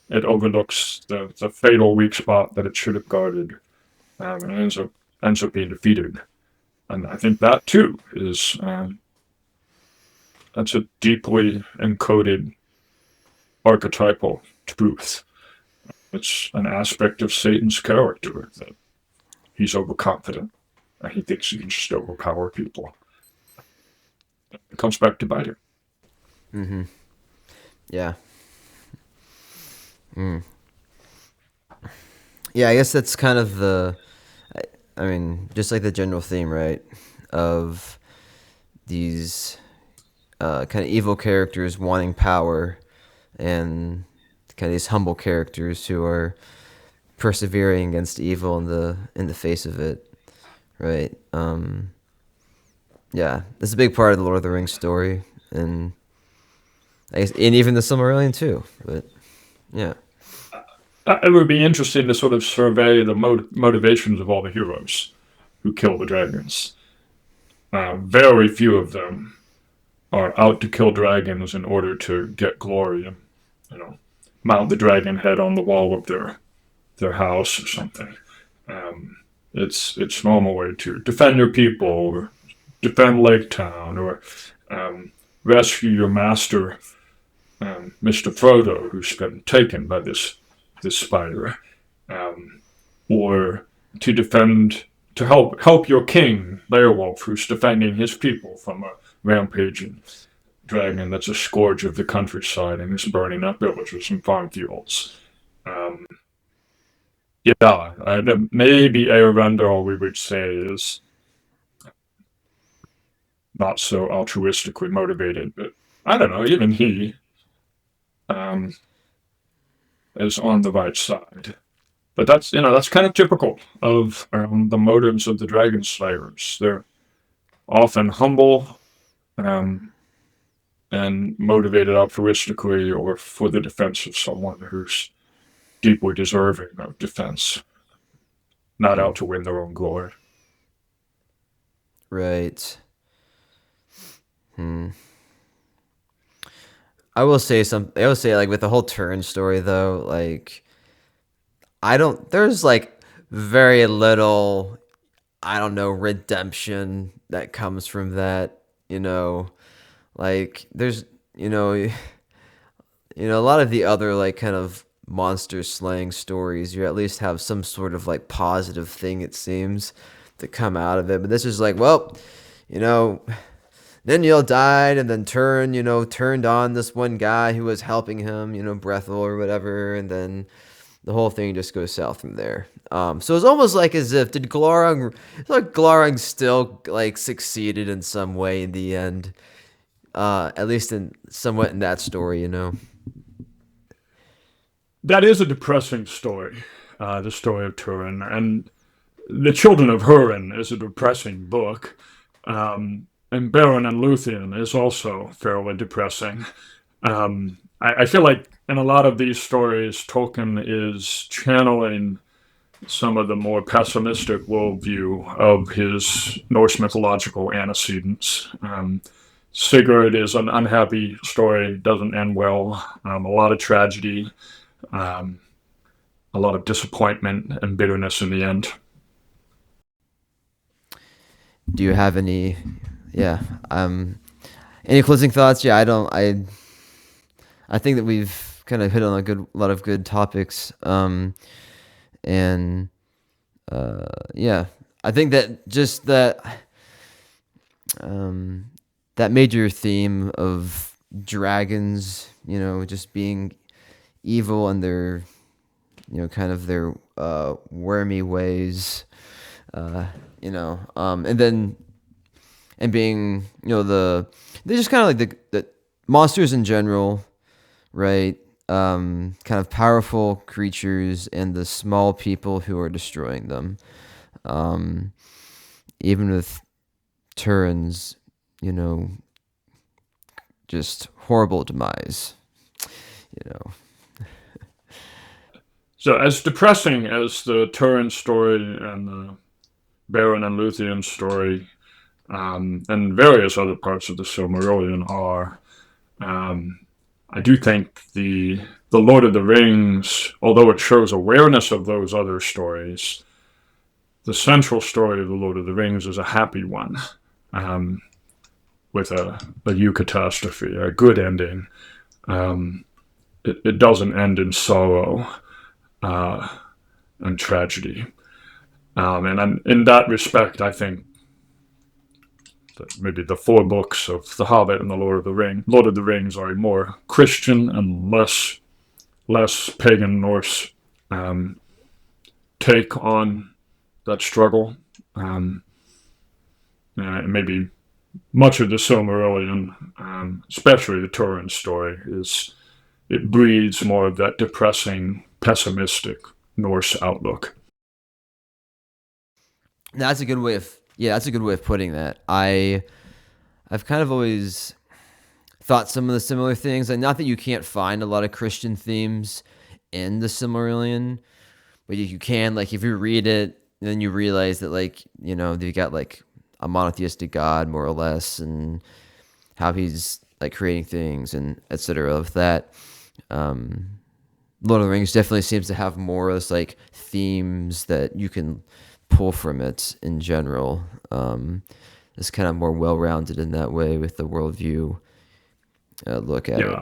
[SPEAKER 2] It overlooks the fatal weak spot that it should have guarded, and ends up being defeated. And I think that too is that's a deeply encoded archetypal truth. It's an aspect of Satan's character that he's overconfident and he thinks he can just overpower people. It comes back to bite him.
[SPEAKER 1] Mm-hmm. Yeah. Yeah, I guess that's kind of just like the general theme, right? Of these kind of evil characters wanting power and kind of these humble characters who are persevering against evil in the face of it, right? Yeah, it's a big part of the Lord of the Rings story, and I guess, and even the Silmarillion too. But yeah,
[SPEAKER 2] it would be interesting to sort of survey the motivations of all the heroes who kill the dragons. Very few of them are out to kill dragons in order to get glory and mount the dragon head on the wall of their house or something. It's normally to defend your people, or defend Lake Town, or rescue your master, Mr. Frodo, who's been taken by this spider, or to help your king Beowulf, who's defending his people from a rampaging dragon that's a scourge of the countryside and is burning up villages and farm fields. Maybe Earendil, we would say, is not so altruistically motivated, but I don't know, even he is on the right side. But that's kind of typical of the motives of the dragon slayers. They're often humble and motivated altruistically or for the defense of someone who's deeply deserving of defense, not out to win their own glory.
[SPEAKER 1] Right. I will say like with the whole Turin story though, like there's like very little, I don't know, redemption that comes from that, like there's, a lot of the other like kind of monster slaying stories, you at least have some sort of like positive thing, it seems, to come out of it. But this is like, well, now then died, and then Turin, turned on this one guy who was helping him, Brethel or whatever, and then the whole thing just goes south from there. So it's almost like as if Glaurung still like succeeded in some way in the end, at least in somewhat in that story,
[SPEAKER 2] That is a depressing story, the story of Turin, and The Children of Hurin is a depressing book, and Beren and Luthien is also fairly depressing. I feel like in a lot of these stories, Tolkien is channeling some of the more pessimistic worldview of his Norse mythological antecedents. Sigurd is an unhappy story, doesn't end well, a lot of tragedy, um, a lot of disappointment and bitterness in the end.
[SPEAKER 1] Do you have any, yeah, any closing thoughts? Yeah, I think that we've kind of hit on a lot of good topics. And yeah, I think that just that major theme of dragons, just being evil and their, kind of their wormy ways, and then and being, they're just kind of like the monsters in general, right? Kind of powerful creatures and the small people who are destroying them. Even with Turin's, just horrible demise, you know.
[SPEAKER 2] So, as depressing as the Turin story and the Beren and Luthien story, and various other parts of the Silmarillion are, I do think the Lord of the Rings, although it shows awareness of those other stories, the central story of the Lord of the Rings is a happy one, with a eucatastrophe, a good ending. It doesn't end in sorrow and tragedy. And in that respect, I think that maybe the four books of The Hobbit and the Lord of the Rings are a more Christian and less pagan Norse take on that struggle. Maybe much of the Silmarillion, especially the Turin story, it breeds more of that depressing, pessimistic Norse outlook.
[SPEAKER 1] That's a good way of putting that. I've kind of always thought some of the similar things, and not that you can't find a lot of Christian themes in the Silmarillion, but you can, like, if you read it, then you realize that, like, you got like a monotheistic God more or less, and how he's like creating things and etc. Of that. Lord of the Rings definitely seems to have more of this like themes that you can pull from it in general. It's kind of more well-rounded in that way with the worldview look at it.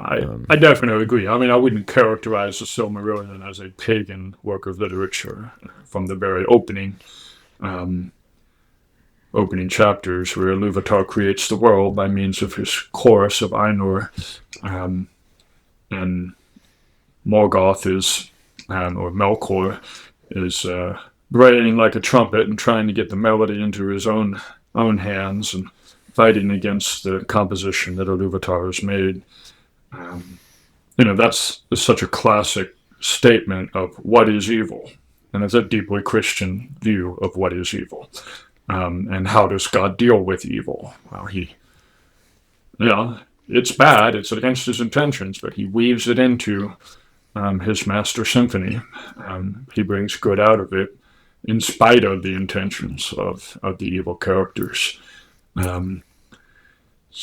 [SPEAKER 2] I definitely agree. I mean, I wouldn't characterize the Silmarillion as a pagan work of literature from the very opening chapters, where Ilúvatar creates the world by means of his chorus of Ainur, and Morgoth or Melkor is braying like a trumpet and trying to get the melody into his own hands and fighting against the composition that Ilúvatar has made. That's such a classic statement of what is evil, and it's a deeply Christian view of what is evil. And how does God deal with evil? Well, it's bad, it's against his intentions, but he weaves it into his master symphony. He brings good out of it in spite of the intentions of the evil characters. And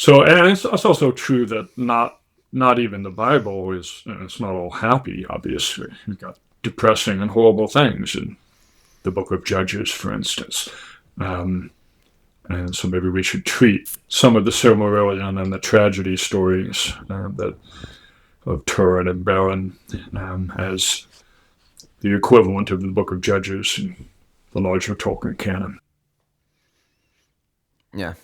[SPEAKER 2] it's also true that not even the Bible it's not all happy, obviously. You've got depressing and horrible things in the book of Judges, for instance. And so maybe we should treat some of the Silmarillion and the tragedy stories of Turin and Beren as the equivalent of the book of Judges in the larger Tolkien canon.
[SPEAKER 1] Yeah.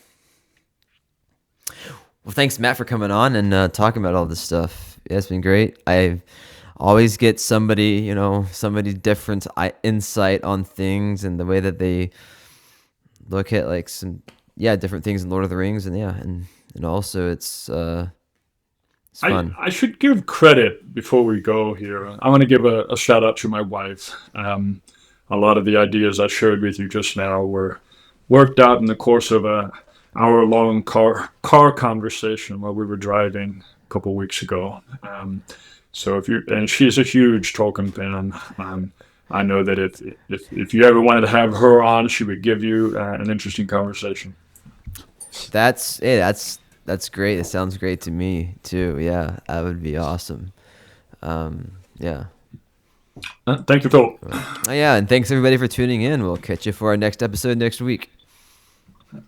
[SPEAKER 1] Well, thanks, Matt, for coming on and talking about all this stuff. Yeah, it's been great. I always get somebody, somebody different insight on things and the way that they look at like some, different things in Lord of the Rings, and also it's fun.
[SPEAKER 2] I should give credit before we go here. I want to give a shout out to my wife. A lot of the ideas I shared with you just now were worked out in the course of a hour-long car conversation while we were driving a couple weeks ago. So and she's a huge Tolkien fan. I know that if you ever wanted to have her on, she would give you an interesting conversation.
[SPEAKER 1] That's great. It sounds great to me too. Yeah, that would be awesome. Yeah.
[SPEAKER 2] Thank you, Phil.
[SPEAKER 1] Oh, yeah, and thanks everybody for tuning in. We'll catch you for our next episode next week.